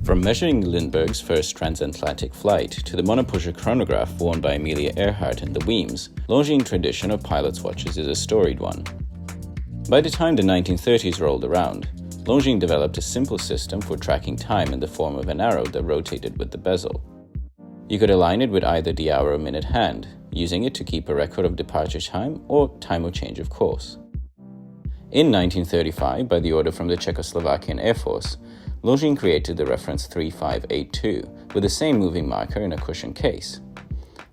From measuring Lindberg's first transatlantic flight to the monopusher chronograph worn by Amelia Earhart in the Weems, Longines tradition of pilot's watches is a storied one. By the time the 1930s rolled around, Longines developed a simple system for tracking time in the form of an arrow that rotated with the bezel. You could align it with either the hour or minute hand, using it to keep a record of departure time or time of change of course. In 1935, by the order from the Czechoslovakian Air Force, Longines created the reference 3582 with the same moving marker in a cushion case.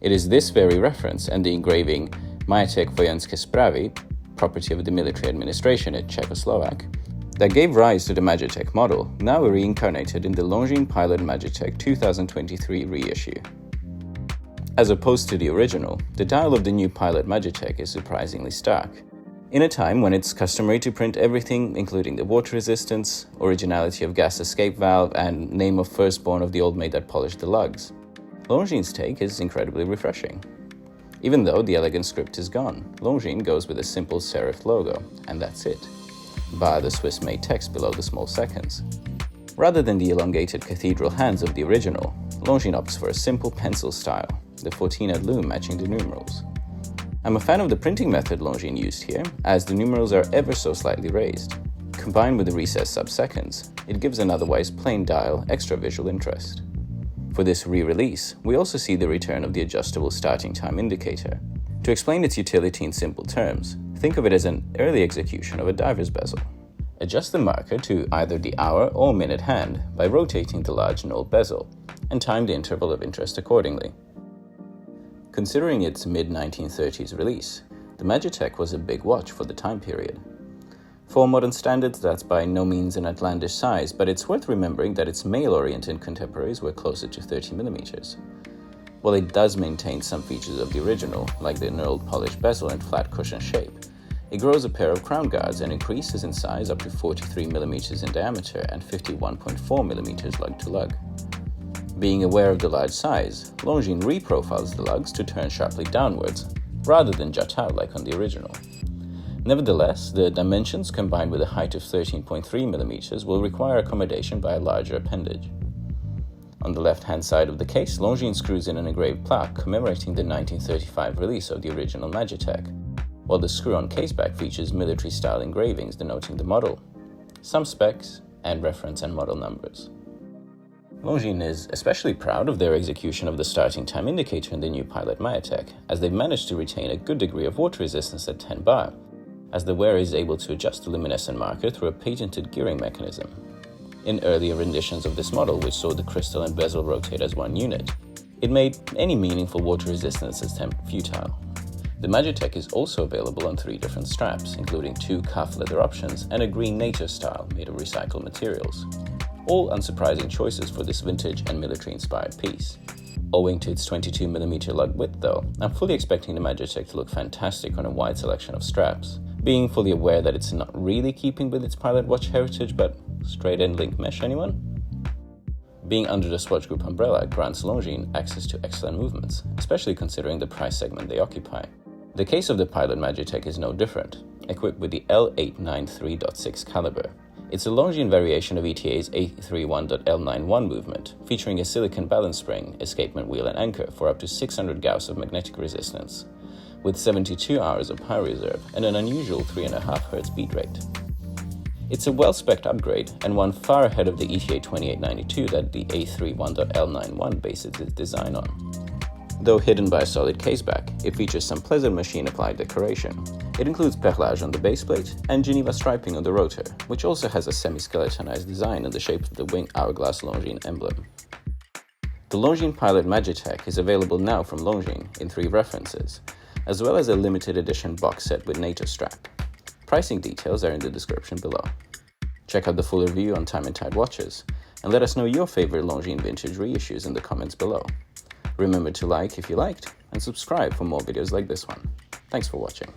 It is this very reference and the engraving Majetek Vojenske Spravy, property of the military administration at Czechoslovak, that gave rise to the Majetek model, now reincarnated in the Longines Pilot Majetek 2023 reissue. As opposed to the original, the dial of the new Pilot Majetek is surprisingly stark. In a time when it's customary to print everything, including the water resistance, originality of gas escape valve, and name of firstborn of the old maid that polished the lugs, Longines' take is incredibly refreshing. Even though the elegant script is gone, Longines goes with a simple serif logo, and that's it, bar the Swiss-made text below the small seconds. Rather than the elongated cathedral hands of the original, Longines opts for a simple pencil style, the 14 at loom matching the numerals. I'm a fan of the printing method Longines used here, as the numerals are ever so slightly raised. Combined with the recessed sub-seconds, it gives an otherwise plain dial extra visual interest. For this re-release, we also see the return of the adjustable starting time indicator. To explain its utility in simple terms, think of it as an early execution of a diver's bezel. Adjust the marker to either the hour or minute hand by rotating the large Knoll bezel, and time the interval of interest accordingly. Considering its mid-1930s release, the Majetek was a big watch for the time period. For modern standards, that's by no means an outlandish size, but it's worth remembering that its male-oriented contemporaries were closer to 30mm. While it does maintain some features of the original, like the knurled polished bezel and flat cushion shape, it grows a pair of crown guards and increases in size up to 43mm in diameter and 51.4mm lug to lug. Being aware of the large size, Longines reprofiles the lugs to turn sharply downwards, rather than jut out like on the original. Nevertheless, the dimensions combined with a height of 13.3mm will require accommodation by a larger appendage. On the left-hand side of the case, Longines screws in an engraved plaque commemorating the 1935 release of the original Majetek, while the screw-on caseback features military-style engravings denoting the model, some specs, and reference and model numbers. Longines is especially proud of their execution of the starting time indicator in the new Pilot Majetek, as they've managed to retain a good degree of water resistance at 10 bar, as the wearer is able to adjust the luminescent marker through a patented gearing mechanism. In earlier renditions of this model, which saw the crystal and bezel rotate as one unit, it made any meaningful water resistance attempt futile. The Majetek is also available on 3 different straps, including 2 calf leather options and a green NATO style made of recycled materials. All unsurprising choices for this vintage and military-inspired piece. Owing to its 22mm lug width though, I'm fully expecting the Majetek to look fantastic on a wide selection of straps, being fully aware that it's not really keeping with its pilot watch heritage, but straight-end link mesh anyone? Being under the Swatch Group umbrella grants Longines access to excellent movements, especially considering the price segment they occupy. The case of the Pilot Majetek is no different, equipped with the L893.6 caliber. It's a Longines variation of ETA's A31.L91 movement, featuring a silicon balance spring, escapement wheel and anchor for up to 600 Gauss of magnetic resistance, with 72 hours of power reserve and an unusual 3.5 Hz beat rate. It's a well-spec'd upgrade, and one far ahead of the ETA 2892 that the A31.L91 bases its design on. Though hidden by a solid caseback, it features some pleasant machine-applied decoration. It includes perlage on the baseplate and Geneva striping on the rotor, which also has a semi-skeletonized design in the shape of the wing hourglass Longines emblem. The Longines Pilot Majetek is available now from Longines in 3 references, as well as a limited edition box set with NATO strap. Pricing details are in the description below. Check out the full review on Time+Tide watches, and let us know your favorite Longines vintage reissues in the comments below. Remember to like if you liked, and subscribe for more videos like this one. Thanks for watching.